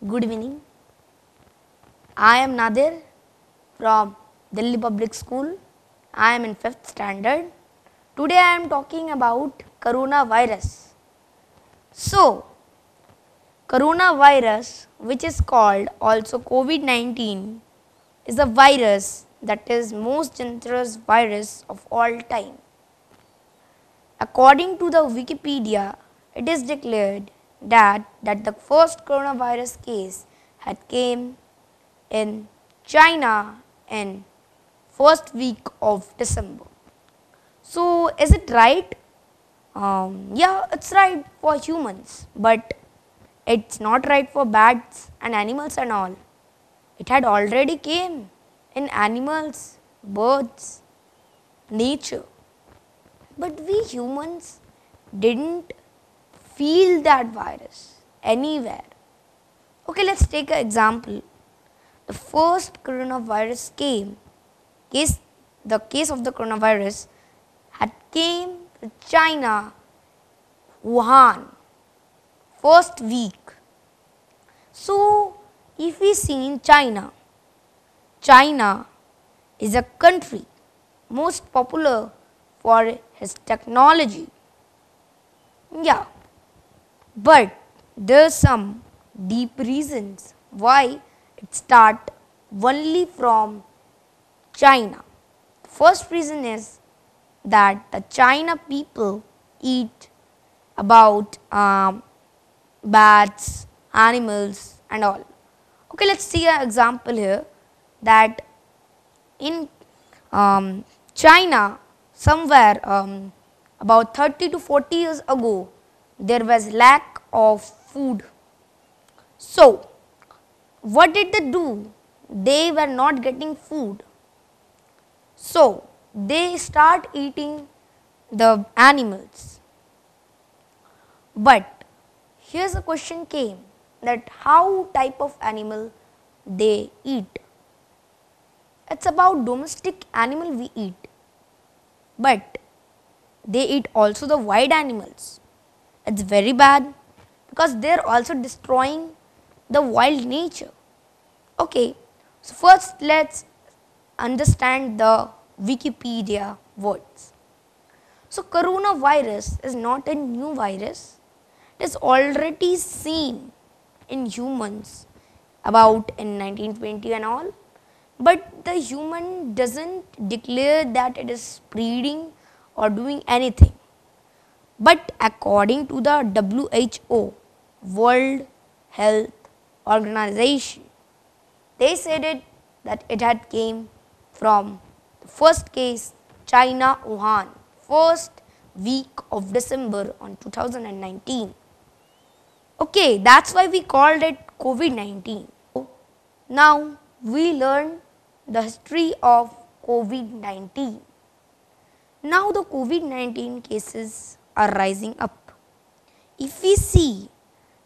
Good evening. I am Nadir from Delhi Public School. I am in 5th standard. Today I am talking about coronavirus. So, coronavirus, which is called also COVID-19, is a virus that is most dangerous virus of all time. According to the Wikipedia, it is declared that the first coronavirus case had came in China in first week of December. So is it right? Yeah, it's right for humans, but it's not right for bats and animals and all. It had already came in animals, birds, nature. But we humans didn't feel that virus anywhere. Okay, let's take an example. The first coronavirus the case of the coronavirus had came to China, Wuhan, first week. So, if we see in China, China is a country most popular for his technology. Yeah, but there's some deep reasons why it start only from China. The first reason is that the China people eat about bats, animals and all. Okay, let's see an example here that in China somewhere about 30 to 40 years ago there was lack of food. So what did they do? They were not getting food. So they start eating the animals. But here's a question came that how type of animal they eat. It's about domestic animal we eat. But they eat also the wild animals. It's very bad because they're also destroying the wild nature. Okay, so first let's understand the Wikipedia words. So coronavirus is not a new virus. It is already seen in humans about in 1920 and all. But the human doesn't declare that it is spreading or doing anything. But according to the WHO, World Health Organization, they said that it had came from the first case China, Wuhan, first week of December on 2019. Okay, that's why we called it COVID-19. Now we learn the history of COVID-19. Now the COVID-19 cases are rising up. If we see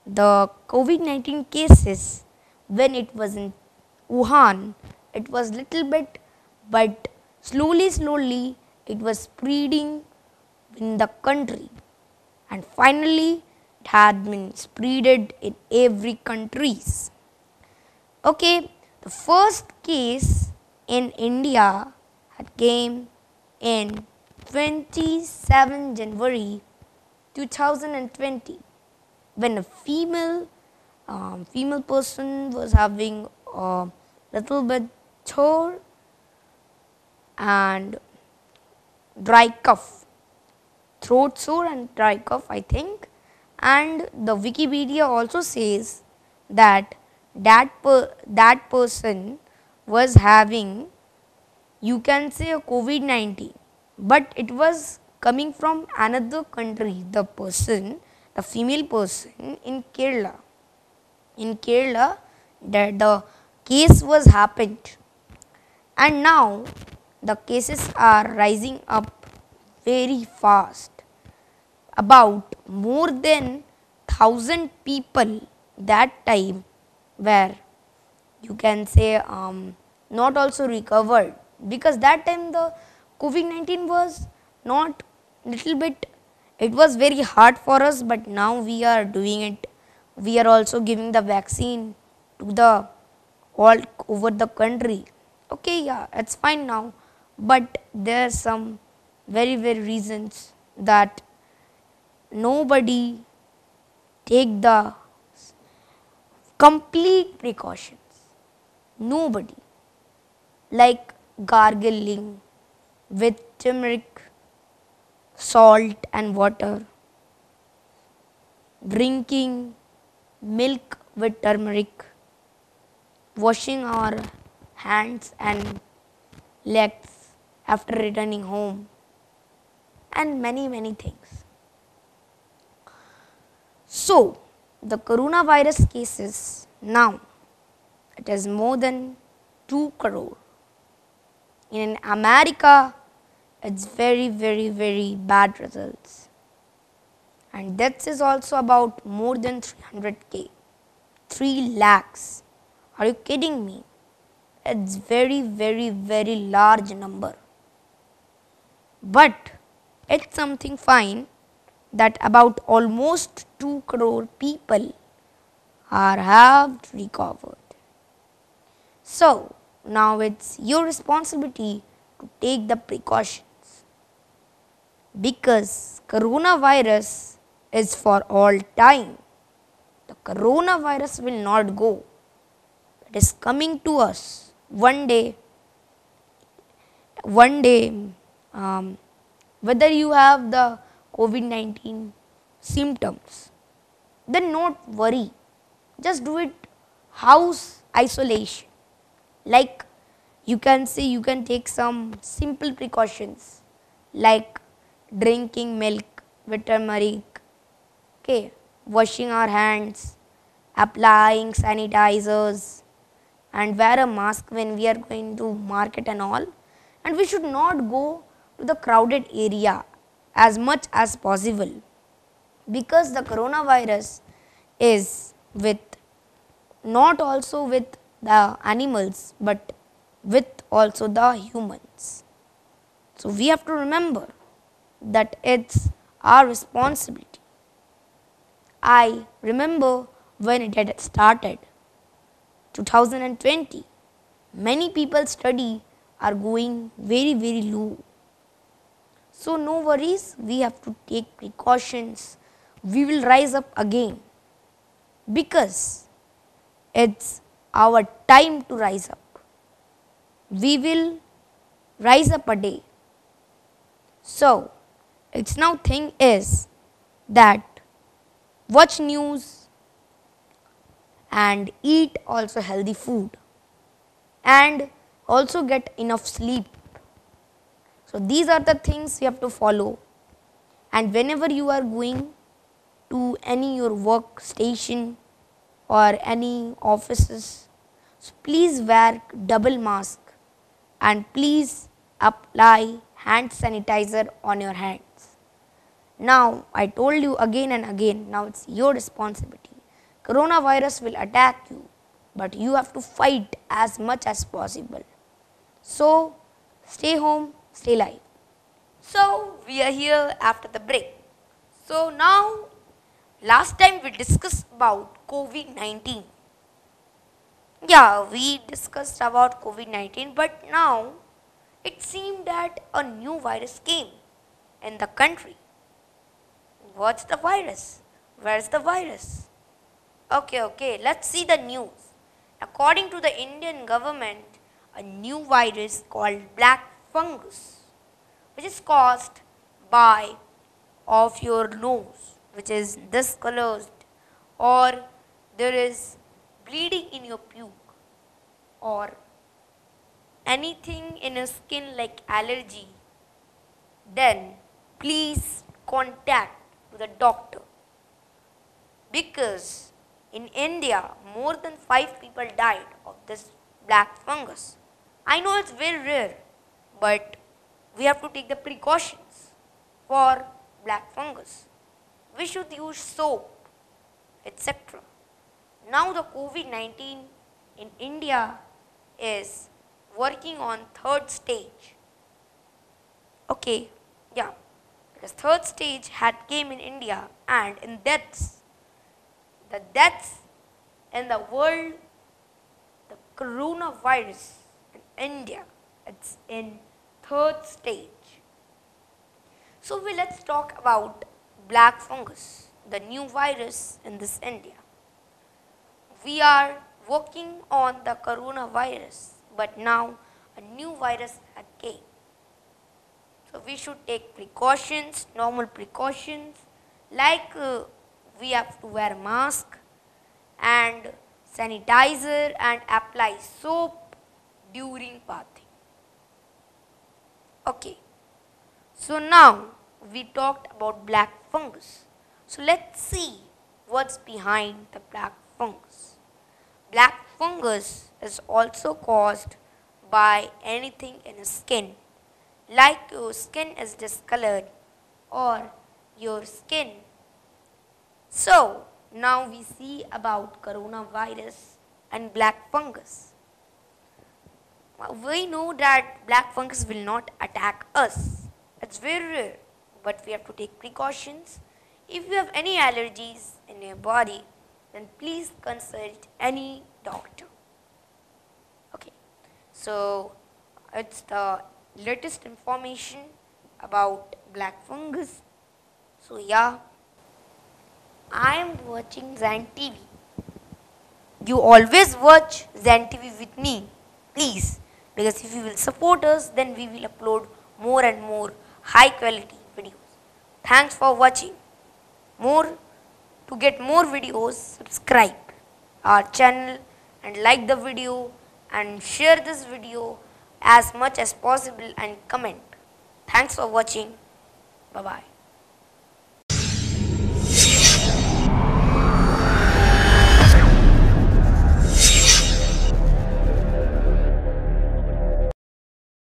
the COVID-19 cases when it was in Wuhan, it was little bit, but slowly it was spreading in the country, and finally it had been spreaded in every countries. Okay, the first case in India had came in 27 January 2020 when a female person was having a little bit sore and dry cough, throat sore and dry cough I think, and the Wikipedia also says that that person was having, you can say, a COVID-19, but it was coming from another country. The person, the female person in Kerala, that the case was happened, and now the cases are rising up very fast. About more than 1,000 people that time were, you can say, not also recovered, because that time the COVID-19 was not little bit, it was very hard for us, but now we are doing it. We are also giving the vaccine to the all over the country. Okay, yeah, it's fine now, but there are some very reasons that nobody take the complete precautions. Nobody, like gargling with turmeric, salt and water, drinking milk with turmeric, washing our hands and legs after returning home, and many things. So, the coronavirus cases now, it is more than 2 crore. In America, it's very bad results. And deaths is also about more than 300k. 3 lakhs. Are you kidding me? It's very large number. But it's something fine that about almost 2 crore people are have recovered. So now it's your responsibility to take the precautions, because coronavirus is for all time. The coronavirus will not go. It is coming to us one day. Whether you have the COVID-19 symptoms, then not worry. Just do it house isolation. Like you can say, you can take some simple precautions like drinking milk with turmeric, okay, washing our hands, applying sanitizers, and wear a mask when we are going to market and all. And we should not go to the crowded area as much as possible, because the coronavirus is with not also with the animals but with also the humans. So we have to remember that it's our responsibility. I remember when it had started, 2020, many people study are going very low. So no worries, we have to take precautions. We will rise up again, because it's our time to rise up. We will rise up a day. So its now thing is that watch news and eat also healthy food, and also get enough sleep. So these are the things you have to follow. And whenever you are going to any your work station or any offices, so please wear double mask and please apply hand sanitizer on your hands. Now I told you again and again, now it's your responsibility. Coronavirus will attack you, but you have to fight as much as possible. So stay home, stay alive. So we are here after the break. So now, last time we discussed about COVID-19. Yeah, we discussed about COVID-19, but now it seemed that a new virus came in the country. What's the virus? Where's the virus? Okay, let's see the news. According to the Indian government, a new virus called black fungus, which is caused by of your nose, which is discolored, or there is bleeding in your puke, or anything in your skin like allergy, then please contact the doctor, because in India more than 5 people died of this black fungus. I know it's very rare, but we have to take the precautions for black fungus. We should use soap, etc. Now the COVID-19 in India is working on third stage. Okay, yeah, because third stage had came in India, and in deaths, the deaths in the world coronavirus in India. It's in third stage. So let's talk about black fungus, the new virus in this India. We are working on the coronavirus, but now a new virus had came. So we should take precautions, normal precautions, like we have to wear a mask and sanitizer and apply soap during bathing. Okay, so now we talked about black fungus. So let's see what's behind the black fungus. Black fungus is also caused by anything in the skin, like your skin is discolored or your skin. So now we see about coronavirus and black fungus. We know that black fungus will not attack us. It's very rare, but we have to take precautions. If you have any allergies in your body, then please consult any doctor. Okay, so it's the latest information about black fungus. So yeah, I am watching Zen TV. You always watch Zen TV with me, please, because if you will support us, then we will upload more and more high quality videos. Thanks for watching. To get more videos, subscribe our channel and like the video and share this video as much as possible and comment. Thanks for watching. Bye bye.